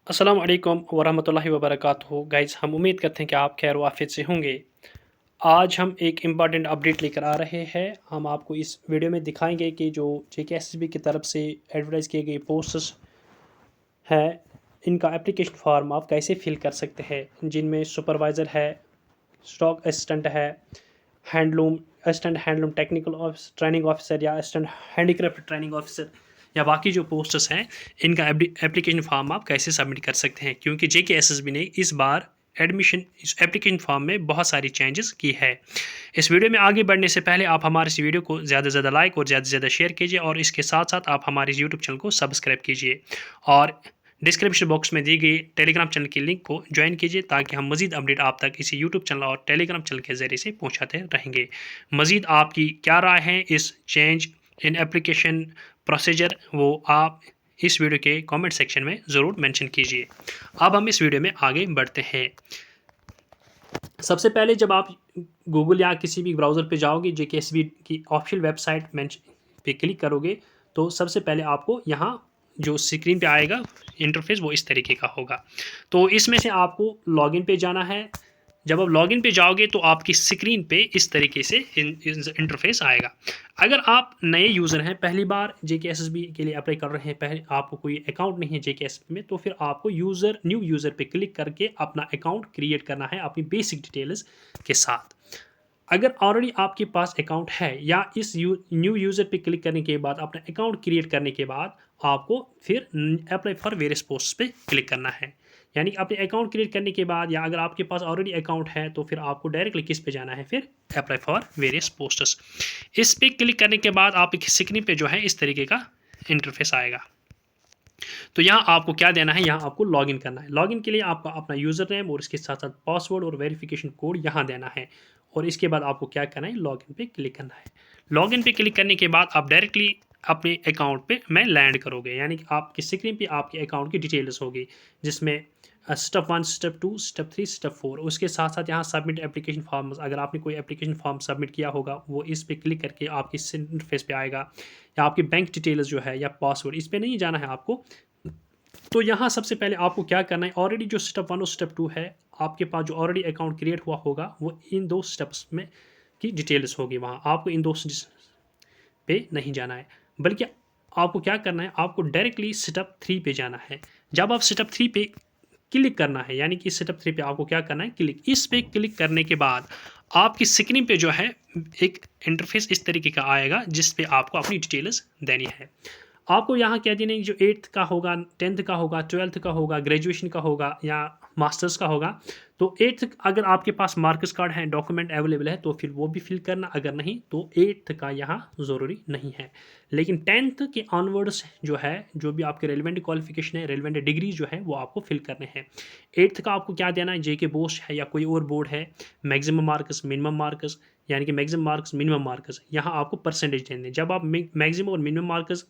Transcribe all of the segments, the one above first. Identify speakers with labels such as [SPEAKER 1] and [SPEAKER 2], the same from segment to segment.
[SPEAKER 1] अस्सलाम वालेकुम वरहमतुल्लाहि वबरकातुहू गाइज़, हम उम्मीद करते हैं कि आप खैर वाफियत से होंगे। आज हम एक इम्पॉर्टेंट अपडेट लेकर आ रहे हैं। हम आपको इस वीडियो में दिखाएंगे कि जो जेकेएसएसबी की तरफ से एडवर्टाइज़ किए गए पोस्ट्स हैं, इनका एप्लीकेशन फॉर्म आप कैसे फिल कर सकते हैं, जिनमें सुपरवाइज़र है, स्टॉक असिस्टेंट है, handloom assistant handloom technical training officer या असिस्टेंट हैंडीक्राफ्ट ट्रेनिंग ऑफिसर या बाकी जो पोस्ट्स हैं, इनका एप्लीकेशन फॉर्म आप कैसे सबमिट कर सकते हैं, क्योंकि जेकेएसएसबी ने इस बार एडमिशन इस एप्लीकेशन फॉर्म में बहुत सारी चेंजेस की है। इस वीडियो में आगे बढ़ने से पहले आप हमारे इस वीडियो को ज़्यादा से ज़्यादा लाइक और ज़्यादा से ज़्यादा शेयर कीजिए और इसके साथ साथ आप हमारे यूट्यूब चैनल को सब्सक्राइब कीजिए और डिस्क्रिप्शन बॉक्स में दी गई टेलीग्राम चैनल की लिंक को ज्वाइन कीजिए, ताकि हम मज़ीद अपडेट आप तक इसी यूट्यूब चैनल और टेलीग्राम चैनल के ज़रिए से पहुंचाते रहेंगे। मज़ीद आपकी क्या राय है इस चेंज इन एप्लीकेशन प्रोसीजर, वो आप इस वीडियो के कमेंट सेक्शन में ज़रूर मेंशन कीजिए। अब हम इस वीडियो में आगे बढ़ते हैं। सबसे पहले जब आप गूगल या किसी भी ब्राउज़र पे जाओगे, जेकेएसबी की ऑफिशियल वेबसाइट पे क्लिक करोगे, तो सबसे पहले आपको यहाँ जो स्क्रीन पे आएगा इंटरफेस वो इस तरीके का होगा। तो इसमें से आपको लॉगिन पे जाना है। जब आप लॉगिन पे जाओगे तो आपकी स्क्रीन पे इस तरीके से इंटरफेस आएगा। अगर आप नए यूज़र हैं, पहली बार जेकेएसएसबी के लिए अप्लाई कर रहे हैं, पहले आपको कोई अकाउंट नहीं है जेकेएसएसबी में, तो फिर आपको न्यू यूज़र पे क्लिक करके अपना अकाउंट क्रिएट करना है अपनी बेसिक डिटेल्स के साथ। अगर ऑलरेडी आपके पास अकाउंट है या इस न्यू यूज़र पे क्लिक करने के बाद अपना अकाउंट क्रिएट करने के बाद आपको फिर अप्लाई फॉर वेरियस पोस्ट्स पे क्लिक करना है। यानी कि अपने अकाउंट क्रिएट करने के बाद या अगर आपके पास ऑलरेडी अकाउंट है तो फिर आपको डायरेक्टली किस पे जाना है, फिर अप्लाई फॉर वेरियस पोस्ट्स। इस पे क्लिक करने के बाद आप स्क्रीन पे जो है इस तरीके का इंटरफेस आएगा। तो यहाँ आपको क्या देना है, यहाँ आपको लॉगिन करना है। लॉगिन के लिए आपका अपना यूज़र नेम और इसके साथ साथ पासवर्ड और वेरिफिकेशन कोड यहाँ देना है और इसके बाद आपको क्या करना है, लॉगिन पे क्लिक करना है। लॉगिन पे क्लिक करने के बाद आप डायरेक्टली अपने अकाउंट पे में लैंड करोगे, यानी कि आपकी स्क्रीन पे आपके अकाउंट की डिटेल्स होगी, जिसमें स्टेप 1, स्टेप 2, स्टेप 3, स्टेप 4। उसके साथ साथ यहाँ सबमिट एप्लीकेशन फॉर्म, अगर आपने कोई एप्लीकेशन फॉर्म सबमिट किया होगा वो इस पे क्लिक करके आपकी इंटरफेस पे आएगा, या आपकी बैंक डिटेल्स जो है या पासवर्ड, इस पे नहीं जाना है आपको। तो यहाँ सबसे पहले आपको क्या करना है, ऑलरेडी जो स्टेप 1 और स्टेप 2 है, आपके पास जो ऑलरेडी अकाउंट क्रिएट हुआ होगा वो इन 2 स्टेप्स में की डिटेल्स होगी, वहाँ आपको इन 2 पे नहीं जाना है, बल्कि आपको क्या करना है, आपको डायरेक्टली स्टेप 3 पे जाना है। जब आप स्टेप 3 पे क्लिक करना है, यानी कि स्टेप 3 पे आपको क्या करना है, क्लिक। इस पे क्लिक करने के बाद आपकी स्क्रीन पे जो है एक इंटरफेस इस तरीके का आएगा, जिस पे आपको अपनी डिटेल्स देनी है। आपको यहाँ क्या देना है, जो 8th का होगा, 10th का होगा, 12th का होगा, ग्रेजुएशन का होगा या मास्टर्स का होगा। तो 8th अगर आपके पास मार्क्स कार्ड है, डॉक्यूमेंट अवेलेबल है, तो फिर वो भी फिल करना, अगर नहीं तो 8th का यहाँ ज़रूरी नहीं है। लेकिन 10th के ऑनवर्ड्स जो है, जो भी आपके रेलिवेंट क्वालिफिकेशन है, रेलिवेंट डिग्री जो है, वो आपको फिल करने हैं। 8th का आपको क्या देना है, जेके बोस्ट है या कोई और बोर्ड है, मैक्सिमम मार्क्स, मिनिमम मार्क्स, यानी कि मैक्सिमम मार्क्स, मिनिमम मार्क्स, यहाँ आपको परसेंटेज देने। जब आप मैक्सिमम और मिनिमम मार्क्स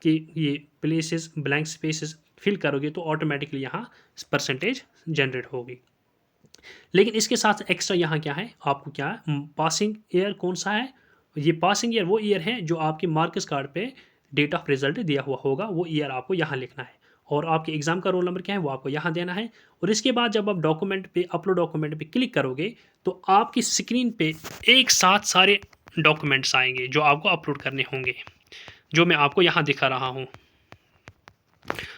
[SPEAKER 1] कि ये प्लेसेस ब्लैंक स्पेसेस फिल करोगे तो ऑटोमेटिकली यहाँ परसेंटेज जनरेट होगी। लेकिन इसके साथ एक्स्ट्रा यहाँ क्या है, आपको क्या है, पासिंग ईयर कौन सा है, ये पासिंग ईयर वो ईयर है जो आपके मार्क्स कार्ड पे डेट ऑफ रिजल्ट दिया हुआ होगा, वो ईयर आपको यहाँ लिखना है। और आपके एग्जाम का रोल नंबर क्या है वो आपको यहाँ देना है। और इसके बाद जब आप डॉक्यूमेंट पे अपलोड डॉक्यूमेंट पे क्लिक करोगे तो आपकी स्क्रीन पे एक साथ सारे डॉक्यूमेंट्स आएंगे जो आपको अपलोड करने होंगे, जो मैं आपको यहाँ दिखा रहा हूँ।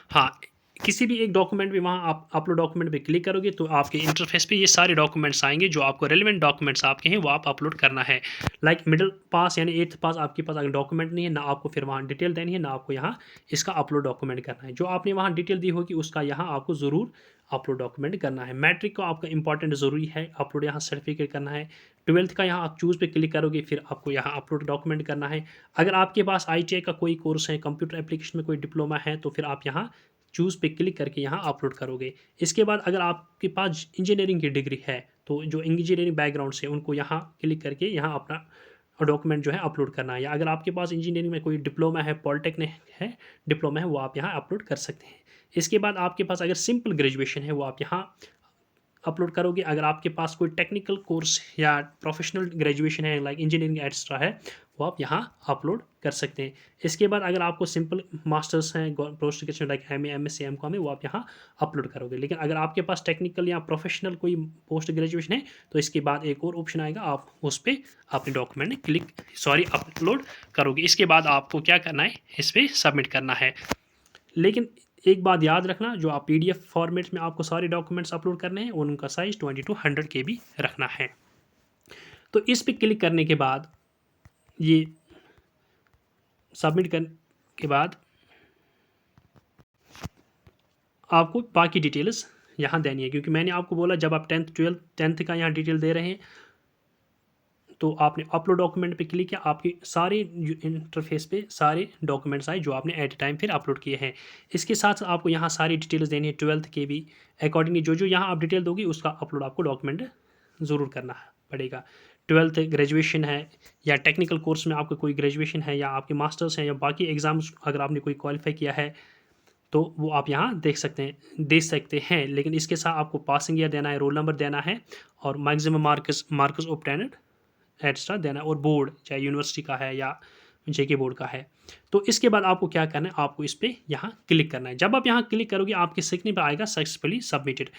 [SPEAKER 1] हाँ, किसी भी एक डॉक्यूमेंट पे वहाँ आप अपलोड डॉक्यूमेंट पे क्लिक करोगे तो आपके इंटरफेस पे ये सारे डॉक्यूमेंट्स आएंगे, जो आपको रेलेवेंट डॉक्यूमेंट्स आपके हैं वो आप अपलोड करना है। लाइक मिडिल पास यानी 8th पास आपके पास अगर डॉक्यूमेंट नहीं है, ना आपको फिर वहाँ डिटेल देनी है, ना आपको यहाँ इसका अपलोड डॉक्यूमेंट करना है। जो आपने वहाँ डिटेल दी होगी उसका यहाँ आपको ज़रूर अपलोड डॉक्यूमेंट करना है। मैट्रिक को आपका इंपॉर्टेंट ज़रूरी है, अपलोड यहाँ सर्टिफिकेट करना है। 12th का यहाँ आप चूज़ पे क्लिक करोगे, फिर आपको यहाँ अपलोड डॉक्यूमेंट करना है। अगर आपके पास ITI का कोई कोर्स है, कंप्यूटर एप्लीकेशन में कोई डिप्लोमा है, तो फिर आप यहाँ चूज़ पे क्लिक करके यहाँ अपलोड करोगे। इसके बाद अगर आपके पास इंजीनियरिंग की डिग्री है, तो जो इंजीनियरिंग बैकग्राउंड से उनको यहाँ क्लिक करके यहाँ अपना डॉक्यूमेंट जो है अपलोड करना है। या अगर आपके पास इंजीनियरिंग में कोई डिप्लोमा है, पॉलिटेक्निक है, डिप्लोमा है, वो आप यहाँ अपलोड कर सकते हैं। इसके बाद आपके पास अगर सिंपल ग्रेजुएशन है वो आप यहाँ अपलोड करोगे। अगर आपके पास कोई टेक्निकल कोर्स या प्रोफेशनल ग्रेजुएशन है, लाइक इंजीनियरिंग एक्स्ट्रा है, वो आप यहाँ अपलोड कर सकते हैं। इसके बाद अगर आपको सिंपल मास्टर्स हैं post graduation like MA, MSc, MCom है, वो आप यहाँ अपलोड करोगे। लेकिन अगर आपके पास टेक्निकल या प्रोफेशनल कोई पोस्ट ग्रेजुएशन है तो इसके बाद एक और ऑप्शन आएगा, आप उस पर अपने डॉक्यूमेंट अपलोड करोगे। इसके बाद आपको क्या करना है, इस पर सबमिट करना है। लेकिन एक बात याद रखना, जो आप PDF फॉर्मेट में आपको सारे डॉक्यूमेंट्स अपलोड करने हैं और उनका साइज 20 to 100 KB रखना है। तो इस पर क्लिक करने के बाद, ये सबमिट करने के बाद आपको बाकी डिटेल्स यहाँ देनी है, क्योंकि मैंने आपको बोला जब आप 10th 12th 10th का यहाँ डिटेल दे रहे हैं तो आपने अपलोड डॉक्यूमेंट पे क्लिक किया, आपके सारे इंटरफेस पे सारे डॉक्यूमेंट्स आए जो आपने एट ए टाइम फिर अपलोड किए हैं। इसके साथ आपको यहाँ सारी डिटेल्स देनी है 12th के भी अकॉर्डिंगली, जो यहाँ आप डिटेल दोगे उसका अपलोड आपको डॉक्यूमेंट ज़रूर करना पड़ेगा। 12th ग्रेजुएशन है या टेक्निकल कोर्स में आपका कोई ग्रेजुएशन है या आपके मास्टर्स हैं या बाकी एग्ज़ाम्स अगर आपने कोई क्वालिफाई किया है तो वो आप यहाँ दे सकते हैं। लेकिन इसके साथ आपको पासिंग ईयर देना है, रोल नंबर देना है और मैक्सिमम मार्क्स ऑब्टेन्ड एक्स्ट्रा देना है, और बोर्ड चाहे यूनिवर्सिटी का है या JK बोर्ड का है। तो इसके बाद आपको क्या करना है, आपको इस पर यहाँ क्लिक करना है। जब आप यहाँ क्लिक करोगे आपके स्क्रीन पर आएगा सक्सेसफुली सबमिटेड।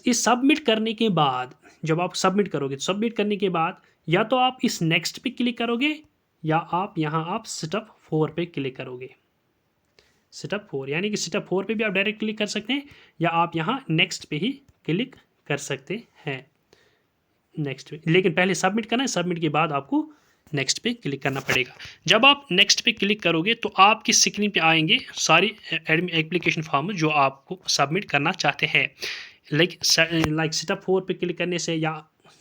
[SPEAKER 1] इस सबमिट करने के बाद जब आप सबमिट करोगे, तो सबमिट करने के बाद या तो आप इस नेक्स्ट पे क्लिक करोगे या आप यहाँ आप स्टेप 4 पे क्लिक करोगे। स्टेप 4 यानी कि स्टेप 4 पे भी आप डायरेक्ट क्लिक कर सकते हैं या आप यहाँ नेक्स्ट पे ही क्लिक कर सकते हैं। नेक्स्ट पे, लेकिन पहले सबमिट करना है, सबमिट के बाद आपको नेक्स्ट पे क्लिक करना पड़ेगा। जब आप नेक्स्ट पे क्लिक करोगे तो आपकी स्क्रीन पे आएंगे सारी एप्लीकेशन फॉर्म जो आपको सबमिट करना चाहते हैं। लाइक स्टेप 4 पे क्लिक करने से या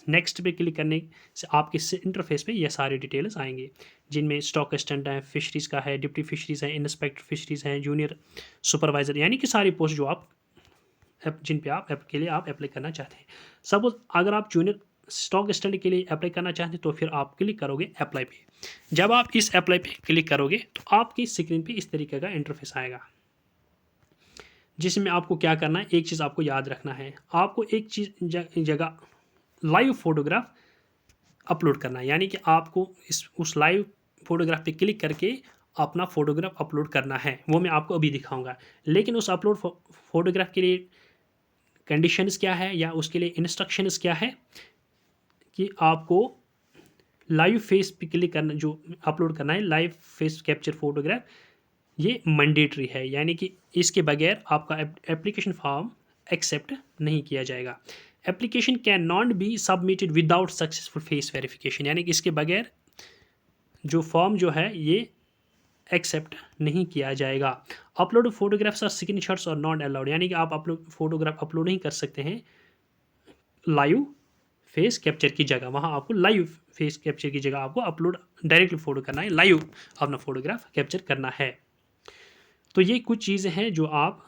[SPEAKER 1] नेक्स्ट पे क्लिक करने से आपके इंटरफेस पे ये सारे डिटेल्स आएंगे, जिनमें स्टॉक असिस्टेंट है, फिशरीज़ का है, डिप्टी फिशरीज़ है, इंस्पेक्टर फिशरीज़ हैं, जूनियर सुपरवाइज़र, यानी कि सारी पोस्ट जो आप जिन पे आप के लिए आप अप्लाई करना चाहते हैं। सपोज अगर आप जूनियर स्टॉक असिस्टेंट के लिए अप्लाई करना चाहते हैं तो फिर आप क्लिक करोगे अप्लाई पे। जब आप इस अप्लाई पे क्लिक करोगे तो आपकी स्क्रीन पे इस तरीके का इंटरफेस आएगा, जिसमें आपको क्या करना है, एक चीज़ आपको याद रखना है, आपको एक चीज़ जगह लाइव फोटोग्राफ अपलोड करना है। यानी कि आपको उस लाइव फोटोग्राफ पे क्लिक करके अपना फोटोग्राफ अपलोड करना है, वो मैं आपको अभी दिखाऊंगा। लेकिन उस अपलोड फोटोग्राफ के लिए कंडीशंस क्या है या उसके लिए इंस्ट्रक्शंस क्या है कि आपको लाइव फेस पे क्लिक करना, जो अपलोड करना है लाइव फेस कैप्चर फोटोग्राफ, ये मैंडेटरी है। यानी कि इसके बगैर आपका एप्लीकेशन फॉर्म एक्सेप्ट नहीं किया जाएगा। Application can not be submitted without successful face verification, यानी कि इसके बगैर जो फॉर्म जो है ये एक्सेप्ट नहीं किया जाएगा। अपलोड फोटोग्राफ्स और स्क्रीनशॉट्स और नॉट अलाउड, यानी कि आप फोटोग्राफ अपलोड नहीं कर सकते हैं लाइव फेस कैप्चर की जगह। वहाँ आपको लाइव फेस कैप्चर की जगह आपको अपलोड डायरेक्टली फोटो करना है, लाइव अपना फोटोग्राफ कैप्चर करना है। तो ये कुछ चीज़ें हैं जो आप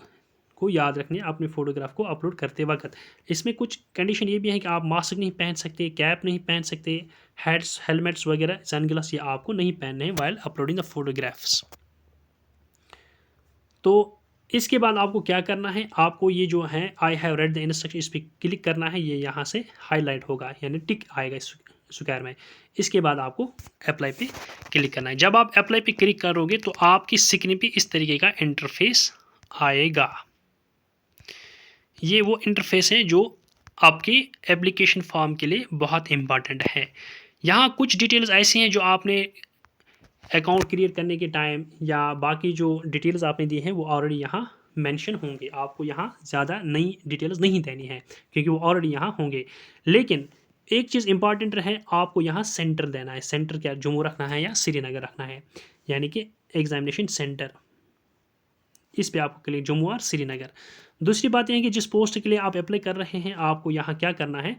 [SPEAKER 1] को याद रखनी है अपने फोटोग्राफ को अपलोड करते वक्त। इसमें कुछ कंडीशन ये भी है कि आप मास्क नहीं पहन सकते, कैप नहीं पहन सकते, हेड्स हेलमेट्स वगैरह सनग्लास ये आपको नहीं पहनने हैं वाइल अपलोडिंग द फोटोग्राफ्स। तो इसके बाद आपको क्या करना है, आपको ये जो है I have read the instruction, इस पर क्लिक करना है, ये यहाँ से हाईलाइट होगा यानी टिक आएगा इस स्क्वायर में। इसके बाद आपको अप्लाई पे क्लिक करना है। जब आप अप्लाई पे क्लिक करोगे तो आपकी स्क्रीन पे इस तरीके का इंटरफेस आएगा। ये वो इंटरफेस है जो आपकी एप्लीकेशन फॉर्म के लिए बहुत इंपॉर्टेंट है। यहाँ कुछ डिटेल्स ऐसी हैं जो आपने अकाउंट क्रिएट करने के टाइम या बाकी जो डिटेल्स आपने दी हैं वो ऑलरेडी यहाँ मेंशन होंगे। आपको यहाँ ज़्यादा नई डिटेल्स नहीं देनी है क्योंकि वो ऑलरेडी यहाँ होंगे। लेकिन एक चीज़ इंपॉर्टेंट है, आपको यहाँ सेंटर देना है। सेंटर क्या, जम्मू रखना है या श्रीनगर रखना है, यानी कि एग्जामिनेशन सेंटर, इस पे आपको क्लिक जम्मू और श्रीनगर। दूसरी बात यह है कि जिस पोस्ट के लिए आप अप्लाई कर रहे हैं आपको यहाँ क्या करना है,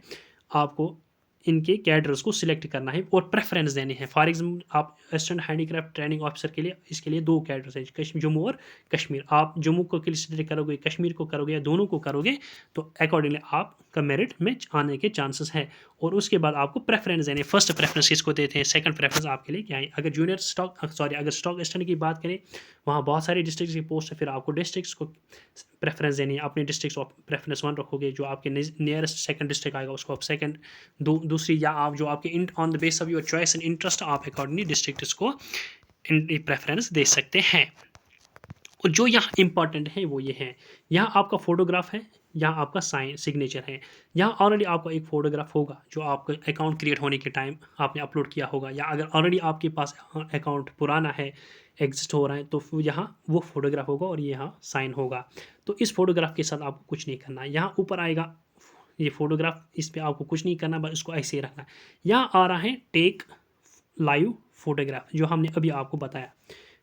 [SPEAKER 1] आपको इनके कैडर्स को सिलेक्ट करना है और प्रेफरेंस देने हैं। फॉर एग्जाम्पल आप असिस्टेंट हैंडीक्राफ्ट ट्रेनिंग ऑफिसर के लिए इसके लिए 2 कैडर्स हैं, जम्मू और कश्मीर। आप जम्मू को सिलेक्ट करोगे, कश्मीर को करोगे या दोनों को करोगे तो अकॉर्डिंगली आपका मेरिट में आने के चांसेस हैं। और उसके बाद आपको प्रेफरेंस देने, फर्स्ट प्रेफरेंस किसको देते हैं, सेकंड प्रेफरेंस आपके लिए क्या है। अगर जूनियर अगर स्टॉक असिस्टेंट की बात करें, वहाँ बहुत सारे डिस्ट्रिक्ट की पोस्ट है, फिर आपको डिस्ट्रिक्ट्स को प्रेफरेंस देनी है। अपने डिस्ट्रिक्ट प्रेफरेंस 1 रखोगे, जो आपके नियरेस्ट सेकंड डिस्ट्रिक्ट आएगा उसको आप सेकंड दूसरी या आप जो आपके on the base of your choice and interest आप अकॉर्डिंगली डिस्ट्रिक्ट को प्रेफरेंस दे सकते हैं। और जो यहाँ इंपॉर्टेंट है वो ये है, यहाँ आपका फोटोग्राफ है, यहाँ आपका साइन सिग्नेचर है। यहाँ ऑलरेडी आपका एक फ़ोटोग्राफ होगा जो आपका अकाउंट क्रिएट होने के टाइम आपने अपलोड किया होगा, या अगर ऑलरेडी आपके पास अकाउंट पुराना है, एग्जिस्ट हो रहा है, तो फिर यहाँ वो फोटोग्राफ होगा और ये यहाँ साइन होगा। तो इस फोटोग्राफ के साथ आपको कुछ नहीं करना है। यहाँ ऊपर आएगा ये फोटोग्राफ, इस पर आपको कुछ नहीं करना, बस इसको ऐसे ही रखना है। यहाँ आ रहा है टेक लाइव फोटोग्राफ, जो हमने अभी आपको बताया।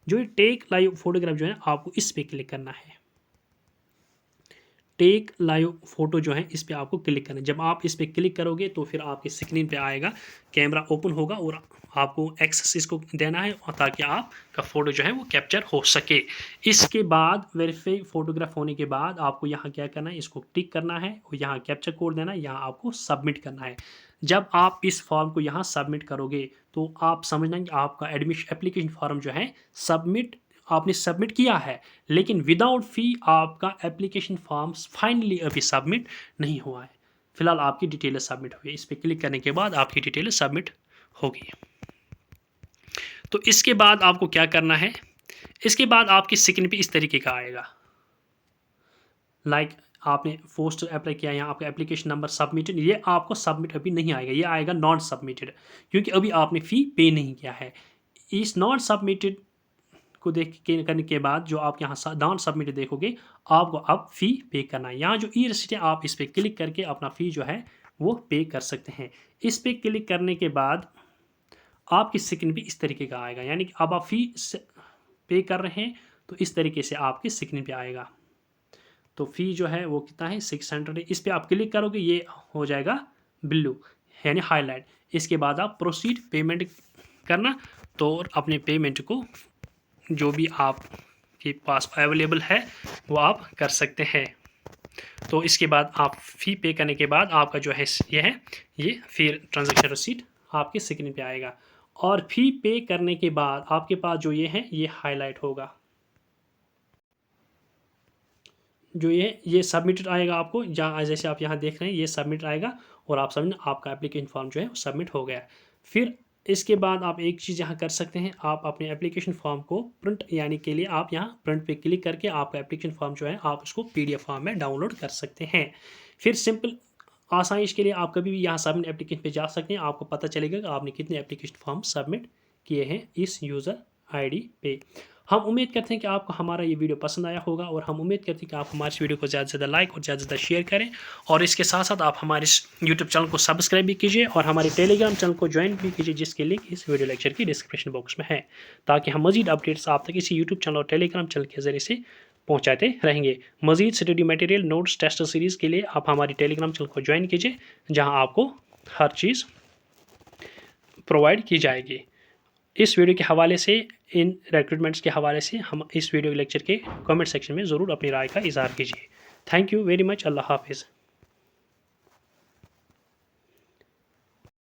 [SPEAKER 1] जो टेक लाइव फोटोग्राफ जो है आपको इस पे क्लिक करना है। टेक लाइव फोटो जो है इस पे आपको क्लिक करना है। जब आप इस पे क्लिक करोगे तो फिर आपके स्क्रीन पे आएगा, कैमरा ओपन होगा और आपको एक्सेस इसको देना है ताकि आपका फ़ोटो जो है वो कैप्चर हो सके। इसके बाद वेरीफाई फोटोग्राफ होने के बाद आपको यहाँ क्या करना है, इसको टिक करना है और यहाँ कैप्चर कोड देना है, यहाँ आपको सबमिट करना है। जब आप इस फॉर्म को यहाँ सबमिट करोगे तो आप समझना कि आपका एडमिशन एप्लीकेशन फॉर्म जो है आपने सबमिट किया है, लेकिन विदाउट फ़ी आपका एप्लीकेशन फॉर्म फाइनली अभी सबमिट नहीं हुआ है। फिलहाल आपकी डिटेल सबमिट हुई है। इस पर क्लिक करने के बाद आपकी डिटेल सबमिट होगी। तो इसके बाद आपको क्या करना है, इसके बाद आपकी स्क्रीन पे इस तरीके का आएगा, लाइक आपने पोस्ट अप्लाई किया, यहाँ आपका एप्लीकेशन नंबर सबमिटेड, ये आपको सबमिट अभी नहीं आएगा, ये आएगा नॉट सबमिटेड, क्योंकि अभी आपने फ़ी पे नहीं किया है। इस नॉट सबमिटेड को करने के बाद जो आप यहाँ नॉट सबमिटेड देखोगे, आपको अब फ़ी पे करना है। यहाँ जो ई रिसीट है आप इस पर क्लिक करके अपना फ़ी जो है वो पे कर सकते हैं। इस पर क्लिक करने के बाद आपकी स्क्रीन पे इस तरीके का आएगा, यानी कि अब आप फ़ी पे कर रहे हैं तो इस तरीके से आपकी स्क्रीन पे आएगा। तो फ़ी जो है वो कितना है, 600 है। इस पर आप क्लिक करोगे ये हो जाएगा ब्लू यानी हाईलाइट। इसके बाद आप प्रोसीड पेमेंट करना, तो अपने पेमेंट को जो भी आपके पास अवेलेबल है वो आप कर सकते हैं। तो इसके बाद आप फ़ी पे करने के बाद आपका जो है ये फिर ट्रांजैक्शन रसीद आपके स्क्रीन पे आएगा। और फ़ी पे करने के बाद आपके पास जो ये है ये हाईलाइट होगा, जो ये सबमिटेड आएगा आपको, जहाँ जैसे आप यहाँ देख रहे हैं ये सबमिट आएगा और आप समझना आपका एप्लीकेशन फॉर्म जो है वो सबमिट हो गया। फिर इसके बाद आप एक चीज़ यहाँ कर सकते हैं, आप अपने एप्लीकेशन फॉर्म को प्रिंट यानी के लिए आप यहाँ प्रिंट पे क्लिक करके आपका एप्लीकेशन फॉर्म जो है आप उसको PDF फॉर्म में डाउनलोड कर सकते हैं। फिर सिंपल आसाइश के लिए आप कभी भी यहाँ सबमिट एप्लीकेशन पे जा सकते हैं, आपको पता चलेगा कि आपने कितने एप्लीकेशन फॉर्म सबमिट किए हैं इस यूज़र ID पे। हम उम्मीद करते हैं कि आपको हमारा ये वीडियो पसंद आया होगा, और हम उम्मीद करते हैं कि आप हमारे इस वीडियो को ज़्यादा से ज़्यादा लाइक और ज़्यादा से ज़्यादा शेयर करें, और इसके साथ साथ आप हमारे इस यूट्यूब चैनल को सब्सक्राइब भी कीजिए और हमारे टेलीग्राम चैनल को ज्वाइन भी कीजिए, जिसके लिंक इस वीडियो लेक्चर की डिस्क्रिप्शन बॉक्स में है, ताकि हम मजीद अपडेट्स आप तक इसी यूट्यूब चैनल और टेलीग्राम चैनल के ज़रिए से पहुँचाते रहेंगे। मजीद study material, notes, test series के लिए आप हमारी टेलीग्राम चैनल को ज्वाइन कीजिए, जहाँ आपको हर चीज़ प्रोवाइड की जाएगी। इस वीडियो के हवाले से, इन रिक्रूटमेंट्स के हवाले से हम इस वीडियो लेक्चर के कमेंट सेक्शन में ज़रूर अपनी राय का इज़हार कीजिए। Thank you very much. अल्लाह हाफिज़।